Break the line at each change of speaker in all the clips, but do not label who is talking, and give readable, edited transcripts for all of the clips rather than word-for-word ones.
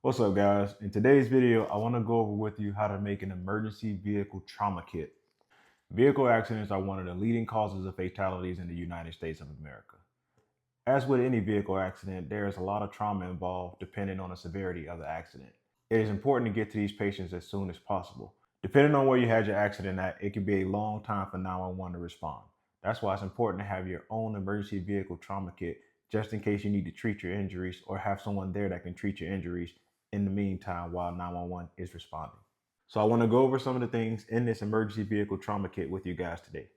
What's up, guys? In today's video, I want to go over with you how to make an emergency vehicle trauma kit. Vehicle accidents are one of the leading causes of fatalities in the United States of America. As with any vehicle accident, there is a lot of trauma involved depending on the severity of the accident. It is important to get to these patients as soon as possible. Depending on where you had your accident at, it can be a long time for 911 to respond. That's why it's important to have your own emergency vehicle trauma kit just in case you need to treat your injuries or have someone there that can treat your injuries in the meantime while 911 is responding. So I want to go over some of the things in this emergency vehicle trauma kit with you guys today.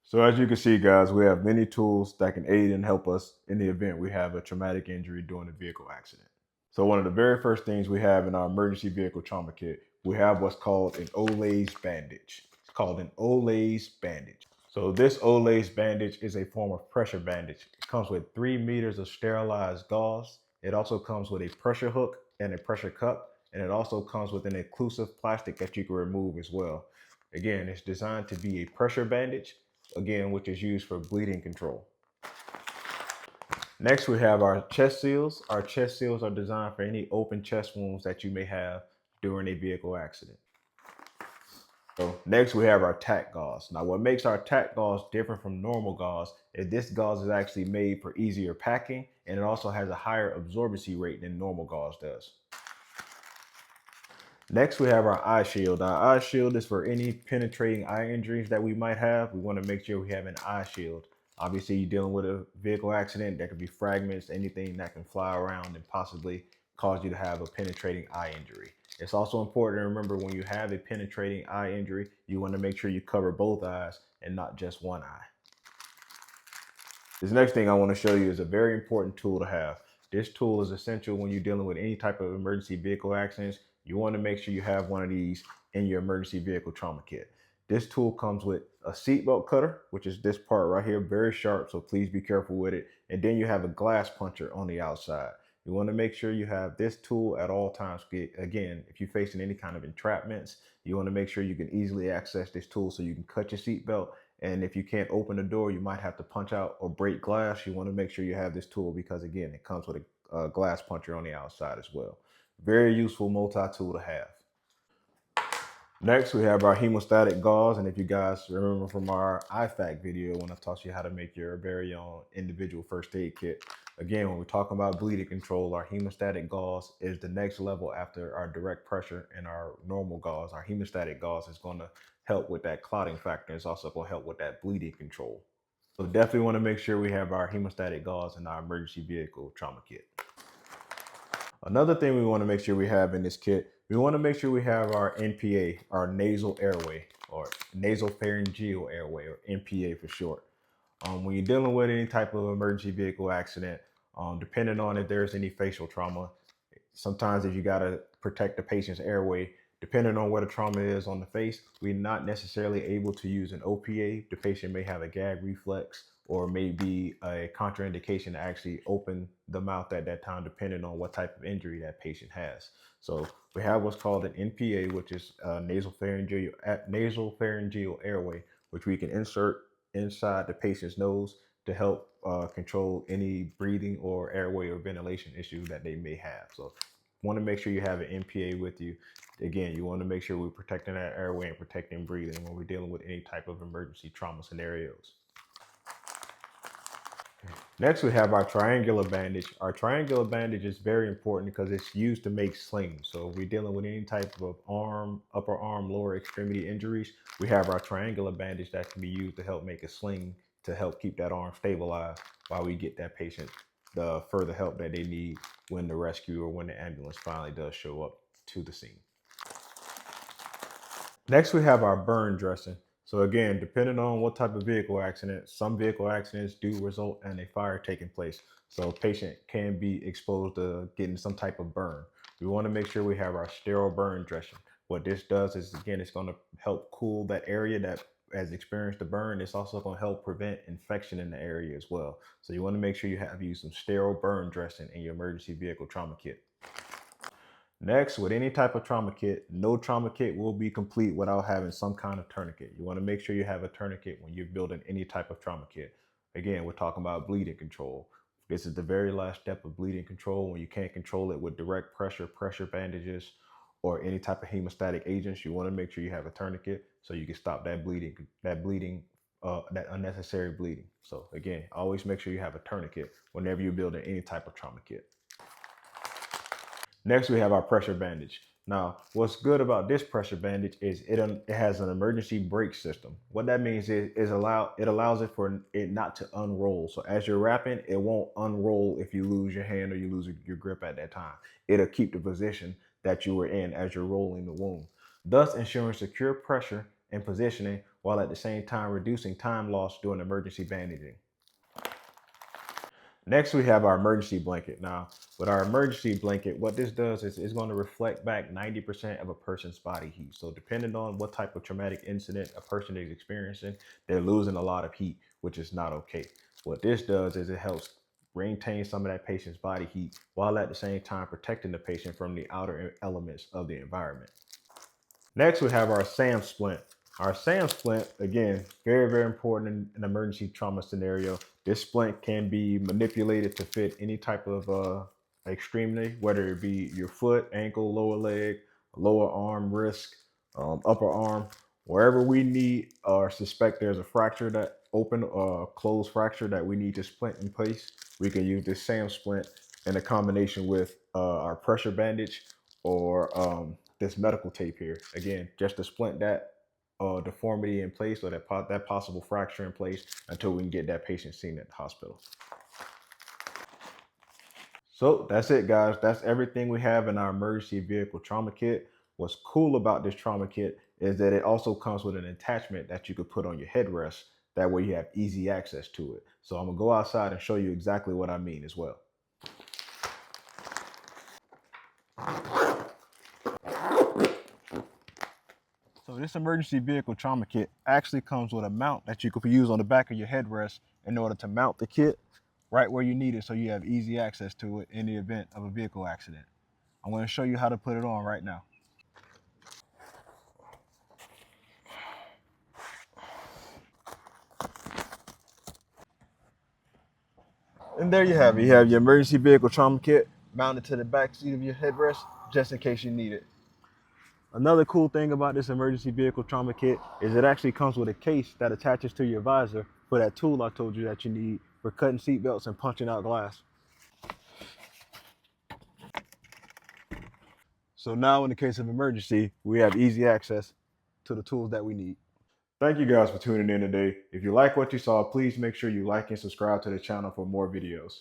So as you can see, guys, we have many tools that can aid and help us in the event we have a traumatic injury during a vehicle accident. So one of the very first things we have in our emergency vehicle trauma kit, we have what's called an Olaze bandage. It's called an Olaze bandage. So this Olaze bandage is a form of pressure bandage. It comes with 3 meters of sterilized gauze. It also comes with a pressure hook and a pressure cup, and it also comes with an inclusive plastic that you can remove as well. Again, it's designed to be a pressure bandage, again, which is used for bleeding control. Next, we have our chest seals. Our chest seals are designed for any open chest wounds that you may have during a vehicle accident. So next, we have our tack gauze. Now, what makes our tack gauze different from normal gauze is this gauze is actually made for easier packing, and it also has a higher absorbency rate than normal gauze does. Next, we have our eye shield. Our eye shield is for any penetrating eye injuries that we might have. We want to make sure we have an eye shield. Obviously, you're dealing with a vehicle accident. There could be fragments, anything that can fly around and possibly cause you to have a penetrating eye injury. It's also important to remember when you have a penetrating eye injury, you want to make sure you cover both eyes and not just one eye. This next thing I want to show you is a very important tool to have. This tool is essential when you're dealing with any type of emergency vehicle accidents. You want to make sure you have one of these in your emergency vehicle trauma kit. This tool comes with a seatbelt cutter, which is this part right here, very sharp, so please be careful with it. And then you have a glass puncher on the outside. You want to make sure you have this tool at all times. Again, if you're facing any kind of entrapments, you want to make sure you can easily access this tool so you can cut your seatbelt. And if you can't open the door, you might have to punch out or break glass. You want to make sure you have this tool because, again, it comes with a glass puncher on the outside as well. Very useful multi-tool to have. Next, we have our hemostatic gauze. And if you guys remember from our IFAK video, when I taught you how to make your very own individual first aid kit, again, when we're talking about bleeding control, our hemostatic gauze is the next level after our direct pressure and our normal gauze. Our hemostatic gauze is going to help with that clotting factor. It's also going to help with that bleeding control. So definitely want to make sure we have our hemostatic gauze in our emergency vehicle trauma kit. Another thing we want to make sure we have in this kit, we want to make sure we have our NPA, our nasal airway, or nasopharyngeal airway, or NPA for short. When you're dealing with any type of emergency vehicle accident, depending on if there's any facial trauma, sometimes if you got to protect the patient's airway, depending on what the trauma is on the face, we're not necessarily able to use an OPA. The patient may have a gag reflex or maybe a contraindication to actually open the mouth at that time, depending on what type of injury that patient has. So we have what's called an NPA, which is nasopharyngeal airway, which we can insert inside the patient's nose to help control any breathing or airway or ventilation issue that they may have. So want to make sure you have an NPA with you. Again, you want to make sure we're protecting that airway and protecting breathing when we're dealing with any type of emergency trauma scenarios. Next, we have our triangular bandage. Our triangular bandage is very important because it's used to make slings. So if we're dealing with any type of arm, upper arm, lower extremity injuries, we have our triangular bandage that can be used to help make a sling to help keep that arm stabilized while we get that patient the further help that they need when the rescue or when the ambulance finally does show up to the scene. Next, we have our burn dressing. So again, depending on what type of vehicle accident, some vehicle accidents do result in a fire taking place. So a patient can be exposed to getting some type of burn. We want to make sure we have our sterile burn dressing. What this does is, again, it's going to help cool that area that has experienced the burn. It's also going to help prevent infection in the area as well. So you want to make sure you have used some sterile burn dressing in your emergency vehicle trauma kit. Next, with any type of trauma kit, no trauma kit will be complete without having some kind of tourniquet. You want to make sure you have a tourniquet when you're building any type of trauma kit. Again, we're talking about bleeding control. This is the very last step of bleeding control. When you can't control it with direct pressure bandages, or any type of hemostatic agents, you want to make sure you have a tourniquet so you can stop that unnecessary bleeding. So again, always make sure you have a tourniquet whenever you're building any type of trauma kit. Next, we have our pressure bandage. Now, what's good about this pressure bandage is it has an emergency brake system. What that means is it allows it for it not to unroll. So as you're wrapping, it won't unroll if you lose your hand or you lose your grip at that time. It'll keep the position that you were in as you're rolling the wound, thus ensuring secure pressure and positioning while at the same time reducing time lost during emergency bandaging. Next, we have our emergency blanket. Now, with our emergency blanket, what this does is it's going to reflect back 90% of a person's body heat. So depending on what type of traumatic incident a person is experiencing, they're losing a lot of heat, which is not okay. What this does is it helps maintain some of that patient's body heat while at the same time protecting the patient from the outer elements of the environment. Next, we have our SAM splint. Our SAM splint, again, very, very important in an emergency trauma scenario. This splint can be manipulated to fit any type of extremity, whether it be your foot, ankle, lower leg, lower arm, wrist, upper arm, wherever we need or suspect there's a fracture that open or closed fracture that we need to splint in place. We can use this SAM splint in a combination with our pressure bandage or this medical tape here. Again, just to splint that deformity in place or that possible fracture in place until we can get that patient seen at the hospital. So that's it, guys. That's everything we have in our emergency vehicle trauma kit. What's cool about this trauma kit is that it also comes with an attachment that you could put on your headrest. That way you have easy access to it. So I'm gonna go outside and show you exactly what I mean as well. So this emergency vehicle trauma kit actually comes with a mount that you could use on the back of your headrest in order to mount the kit right where you need it so you have easy access to it in the event of a vehicle accident. I'm going to show you how to put it on right now. And there you have it. You have your emergency vehicle trauma kit mounted to the back seat of your headrest just in case you need it. Another cool thing about this emergency vehicle trauma kit is it actually comes with a case that attaches to your visor for that tool I told you that you need for cutting seat belts and punching out glass. So now in the case of emergency, we have easy access to the tools that we need. Thank you guys for tuning in today. If you like what you saw, please make sure you like and subscribe to the channel for more videos.